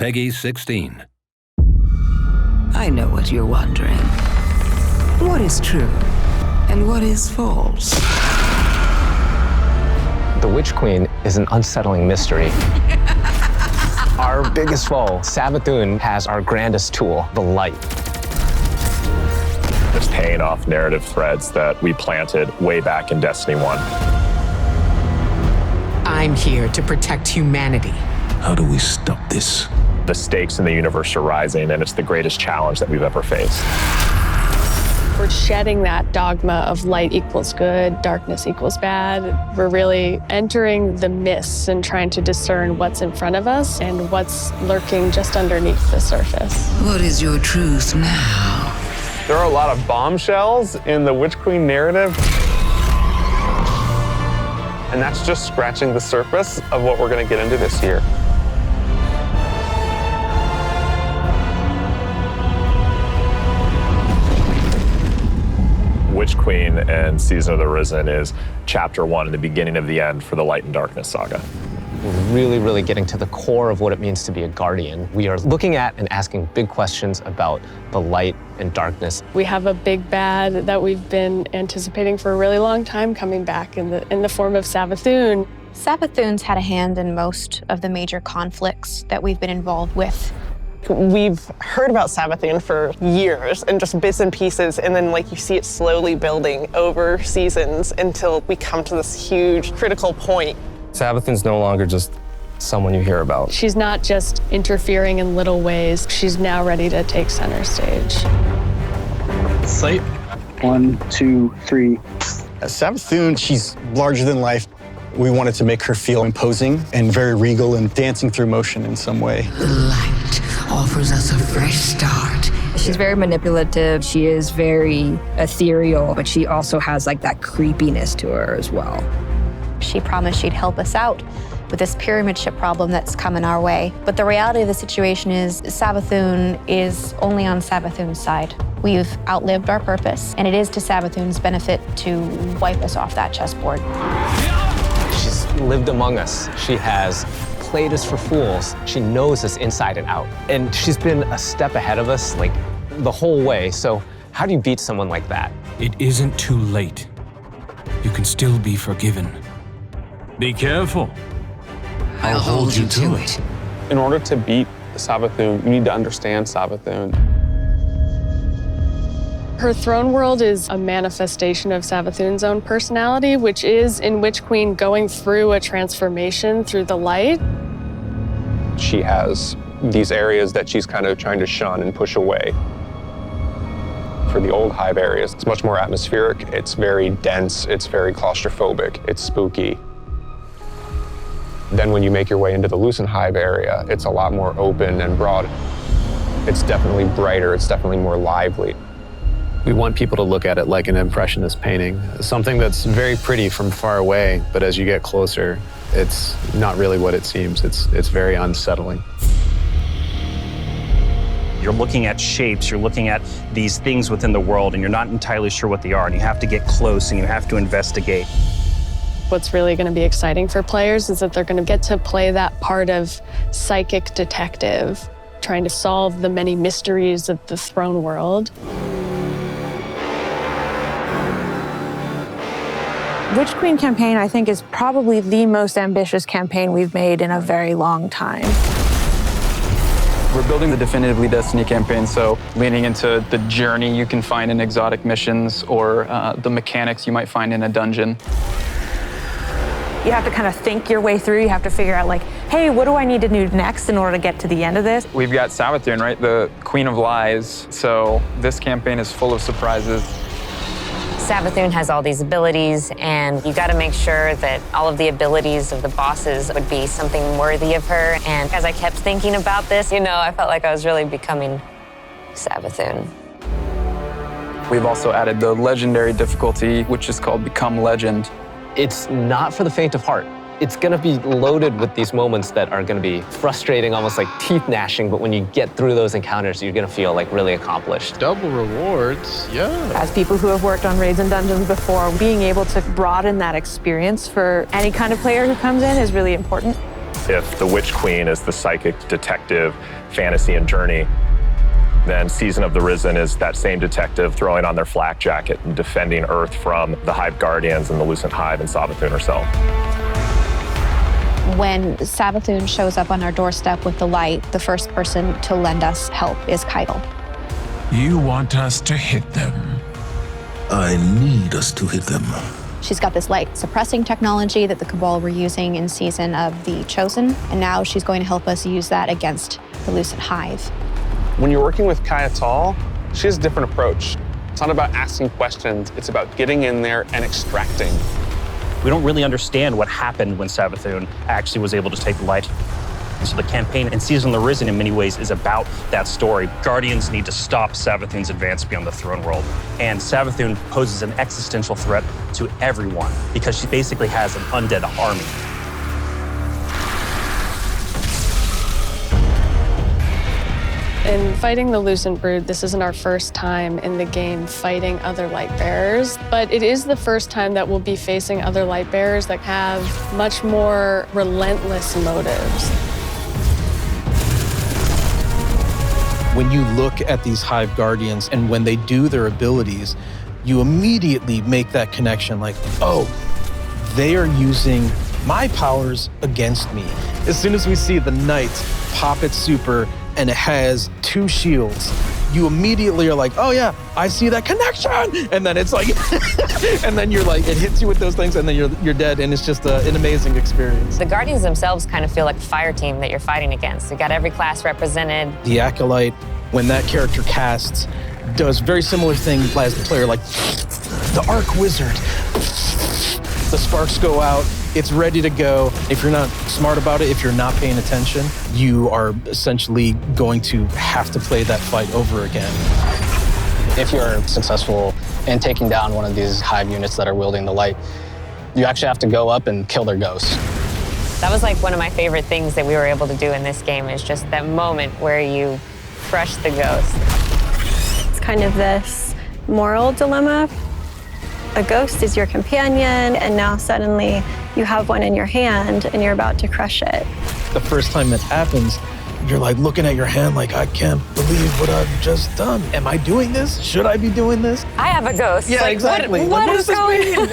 Peggy 16. I know what you're wondering. What is true and what is false? The Witch Queen is an unsettling mystery. Our biggest foe, Savathun, has our grandest tool, the light. It's paying off narrative threads that we planted way back in Destiny 1. I'm here to protect humanity. How do we stop this? The stakes in the universe are rising, and it's the greatest challenge that we've ever faced. We're shedding that dogma of light equals good, darkness equals bad. We're really entering the mists and trying to discern what's in front of us and what's lurking just underneath the surface. What is your truth now? There are a lot of bombshells in the Witch Queen narrative. And that's just scratching the surface of what we're going to get into this year. Witch Queen and Season of the Risen is chapter 1 and the beginning of the end for the Light and Darkness saga. We're really getting to the core of what it means to be a guardian. We are looking at and asking big questions about the light and darkness. We have a big bad that we've been anticipating for a really long time coming back in the form of Savathun. Savathun's had a hand in most of the major conflicts that we've been involved with. We've heard about Savathun for years and just bits and pieces, and then you see it slowly building over seasons until we come to this huge critical point. Savathun's no longer just someone you hear about. She's not just interfering in little ways. She's now ready to take center stage. Sight. 1, 2, 3. Savathun, she's larger than life. We wanted to make her feel imposing and very regal and dancing through motion in some way. The light offers us a fresh start. She's very manipulative. She is very ethereal, but she also has that creepiness to her as well. She promised she'd help us out with this pyramid ship problem that's coming our way. But the reality of the situation is Savathun is only on Savathun's side. We've outlived our purpose, and it is to Savathun's benefit to wipe us off that chessboard. She's lived among us. She has played us for fools. She knows us inside and out. And she's been a step ahead of us, the whole way. So how do you beat someone like that? It isn't too late. You can still be forgiven. Be careful. I'll hold you to it. In order to beat Savathun, you need to understand Savathun. Her throne world is a manifestation of Savathun's own personality, which is, in Witch Queen, going through a transformation through the light. She has these areas that she's kind of trying to shun and push away. For the old hive areas, it's much more atmospheric, it's very dense, it's very claustrophobic, it's spooky. Then when you make your way into the Lucent hive area, it's a lot more open and broad. It's definitely brighter, it's definitely more lively. We want people to look at it like an impressionist painting, something that's very pretty from far away, but as you get closer, it's not really what it seems. It's very unsettling. You're looking at shapes, you're looking at these things within the world, and you're not entirely sure what they are, and you have to get close and you have to investigate. What's really going to be exciting for players is that they're going to get to play that part of psychic detective, trying to solve the many mysteries of the throne world. Witch Queen campaign, I think, is probably the most ambitious campaign we've made in a very long time. We're building the definitively Destiny campaign, so leaning into the journey you can find in exotic missions or the mechanics you might find in a dungeon. You have to kind of think your way through. You have to figure out hey, what do I need to do next in order to get to the end of this? We've got Savathun, right? The Queen of Lies. So this campaign is full of surprises. Savathun has all these abilities, and you got to make sure that all of the abilities of the bosses would be something worthy of her. And as I kept thinking about this, I felt like I was really becoming Savathun. We've also added the legendary difficulty, which is called Become Legend. It's not for the faint of heart. It's gonna be loaded with these moments that are gonna be frustrating, almost like teeth gnashing, but when you get through those encounters, you're gonna feel really accomplished. Double rewards, yeah. As people who have worked on raids and dungeons before, being able to broaden that experience for any kind of player who comes in is really important. If the Witch Queen is the psychic detective fantasy and journey, then Season of the Risen is that same detective throwing on their flak jacket and defending Earth from the Hive Guardians and the Lucent Hive and Savathun herself. When Savathun shows up on our doorstep with the light, the first person to lend us help is Keitel. You want us to hit them? I need us to hit them. She's got this light suppressing technology that the Cabal were using in Season of the Chosen, and now she's going to help us use that against the Lucent Hive. When you're working with Keitel, she has a different approach. It's not about asking questions, it's about getting in there and extracting. We don't really understand what happened when Savathun actually was able to take the light. So the campaign in Season of the Risen in many ways is about that story. Guardians need to stop Savathun's advance beyond the throne world. And Savathun poses an existential threat to everyone because she basically has an undead army. In fighting the Lucent Brood, this isn't our first time in the game fighting other light bearers, but it is the first time that we'll be facing other light bearers that have much more relentless motives. When you look at these Hive Guardians and when they do their abilities, you immediately make that connection like, oh, they are using my powers against me. As soon as we see the Knight pop its super and it has 2 shields, you immediately are like, oh yeah, I see that connection. And then it's like, and then you're like, it hits you with those things and then you're dead, and it's just an amazing experience. The Guardians themselves kind of feel like a fire team that you're fighting against. You got every class represented. The Acolyte, when that character casts, does very similar thing as the player, like the Arc Wizard. The sparks go out, it's ready to go. If you're not smart about it, if you're not paying attention, you are essentially going to have to play that fight over again. If you're successful in taking down one of these Hive units that are wielding the light, you actually have to go up and kill their ghosts. That was like one of my favorite things that we were able to do in this game, is just that moment where you crush the ghost. It's kind of this moral dilemma. A ghost is your companion, and now suddenly you have one in your hand and you're about to crush it. The first time that happens, you're like looking at your hand like, I can't believe what I've just done. Am I doing this? Should I be doing this? I have a ghost. Yeah, like, exactly. What is going on?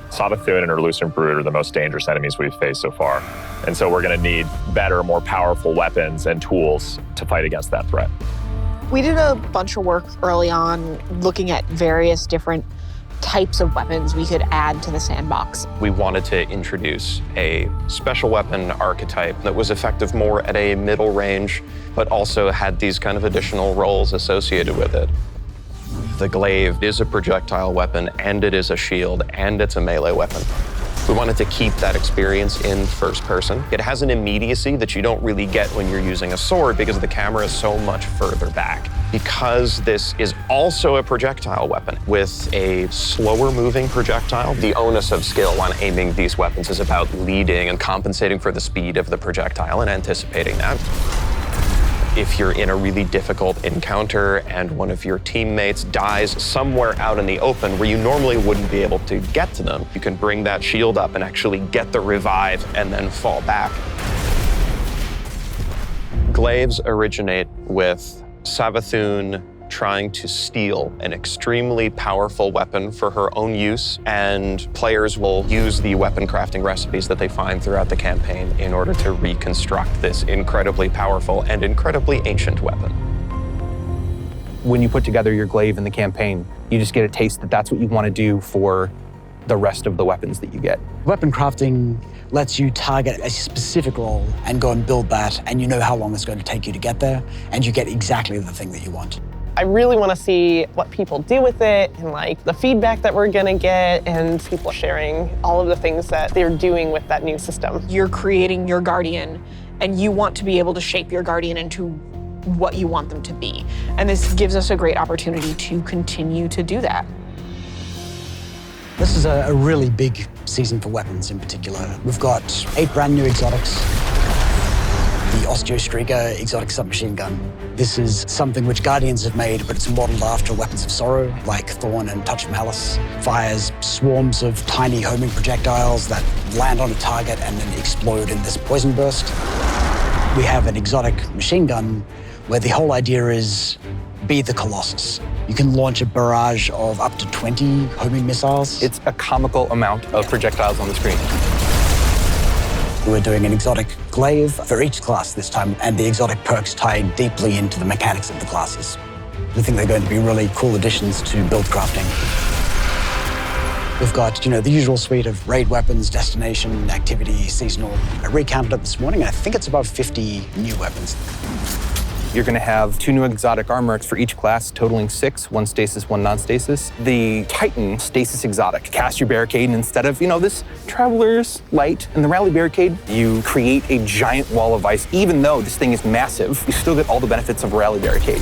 Savathun and her Lucent Brood are the most dangerous enemies we've faced so far. And so we're gonna need better, more powerful weapons and tools to fight against that threat. We did a bunch of work early on looking at various different types of weapons we could add to the sandbox. We wanted to introduce a special weapon archetype that was effective more at a middle range, but also had these kind of additional roles associated with it. The glaive is a projectile weapon, and it is a shield, and it's a melee weapon. We wanted to keep that experience in first person. It has an immediacy that you don't really get when you're using a sword because the camera is so much further back. Because this is also a projectile weapon with a slower moving projectile, the onus of skill on aiming these weapons is about leading and compensating for the speed of the projectile and anticipating that. If you're in a really difficult encounter and one of your teammates dies somewhere out in the open where you normally wouldn't be able to get to them, you can bring that shield up and actually get the revive and then fall back. Glaives originate with Savathun trying to steal an extremely powerful weapon for her own use, and players will use the weapon crafting recipes that they find throughout the campaign in order to reconstruct this incredibly powerful and incredibly ancient weapon. When you put together your glaive in the campaign, you just get a taste that that's what you want to do for the rest of the weapons that you get. Weapon crafting lets you target a specific role and go and build that, and you know how long it's going to take you to get there, and you get exactly the thing that you want. I really want to see what people do with it and like the feedback that we're going to get and people sharing all of the things that they're doing with that new system. You're creating your Guardian and you want to be able to shape your Guardian into what you want them to be. And this gives us a great opportunity to continue to do that. This is a really big season for weapons in particular. We've got 8 brand new exotics. the Osteostriga exotic submachine gun. This is something which Guardians have made, but it's modeled after weapons of sorrow, like Thorn and Touch of Malice. Fires swarms of tiny homing projectiles that land on a target and then explode in this poison burst. We have an exotic machine gun where the whole idea is be the Colossus. You can launch a barrage of up to 20 homing missiles. It's a comical amount of projectiles on the screen. We're doing an exotic glaive for each class this time, and the exotic perks tie deeply into the mechanics of the classes. We think they're going to be really cool additions to build crafting. We've got, the usual suite of raid weapons, destination, activity, seasonal. I recounted it this morning, and I think it's about 50 new weapons. You're going to have 2 new exotic armors for each class, totaling 6, 1 stasis, 1 non-stasis. The Titan Stasis Exotic. Cast your barricade, and instead of, this Traveler's Light and the Rally Barricade, you create a giant wall of ice. Even though this thing is massive, you still get all the benefits of a Rally Barricade.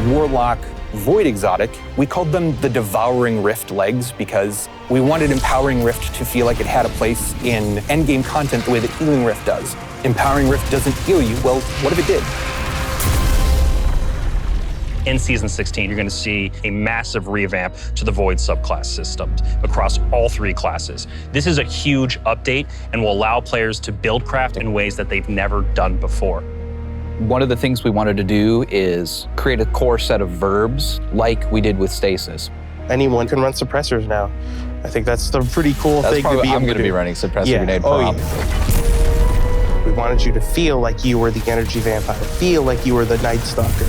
Warlock Void Exotic, we called them the Devouring Rift legs because we wanted Empowering Rift to feel like it had a place in endgame content the way that Healing Rift does. Empowering Rift doesn't heal you, well, what if it did? In Season 16, you're going to see a massive revamp to the Void subclass system across all 3 classes. This is a huge update and will allow players to build craft in ways that they've never done before. One of the things we wanted to do is create a core set of verbs like we did with Stasis. Anyone can run suppressors now. I think that's the pretty cool thing to be able to do. I'm going to be running suppressor grenade probably. We wanted you to feel like you were the energy vampire, feel like you were the Night Stalker,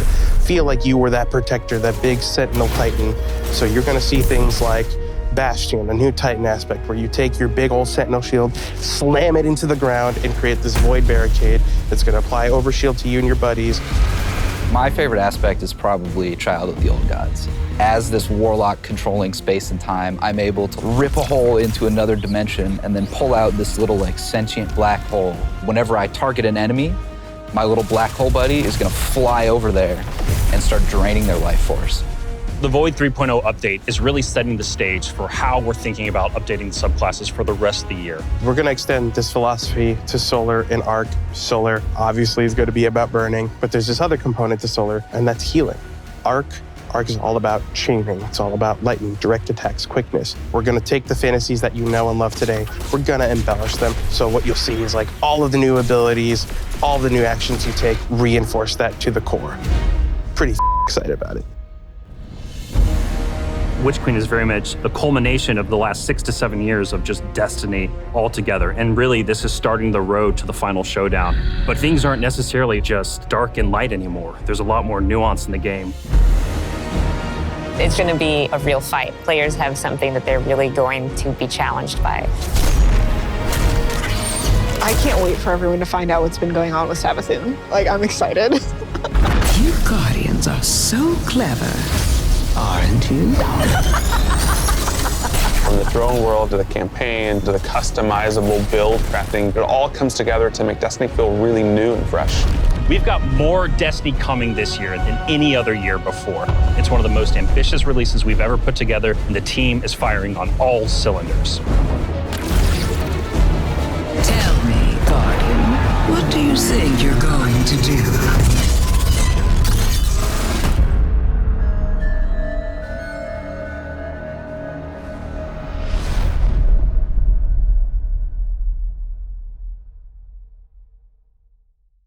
feel like you were that protector, that big Sentinel Titan. So you're going to see things like Bastion, a new Titan aspect, where you take your big old Sentinel shield, slam it into the ground, and create this Void Barricade that's going to apply overshield to you and your buddies. My favorite aspect is probably Child of the Old Gods. As this warlock controlling space and time, I'm able to rip a hole into another dimension and then pull out this little sentient black hole. Whenever I target an enemy, my little black hole buddy is gonna fly over there and start draining their life force. The Void 3.0 update is really setting the stage for how we're thinking about updating the subclasses for the rest of the year. We're going to extend this philosophy to Solar and Arc. Solar obviously is going to be about burning, but there's this other component to Solar, and that's healing. Arc is all about chaining. It's all about lightning, direct attacks, quickness. We're going to take the fantasies that you know and love today. We're going to embellish them. So what you'll see is all of the new abilities, all the new actions you take, reinforce that to the core. Pretty excited about it. Witch Queen is very much the culmination of the last 6 to 7 years of just Destiny all together. And really, this is starting the road to the final showdown. But things aren't necessarily just dark and light anymore. There's a lot more nuance in the game. It's going to be a real fight. Players have something that they're really going to be challenged by. I can't wait for everyone to find out what's been going on with Savathûn. I'm excited. You Guardians are so clever, aren't you? From the throne world to the campaign to the customizable build crafting, it all comes together to make Destiny feel really new and fresh. We've got more Destiny coming this year than any other year before. It's one of the most ambitious releases we've ever put together, and the team is firing on all cylinders. Tell me, Guardian, what do you think you're going to do?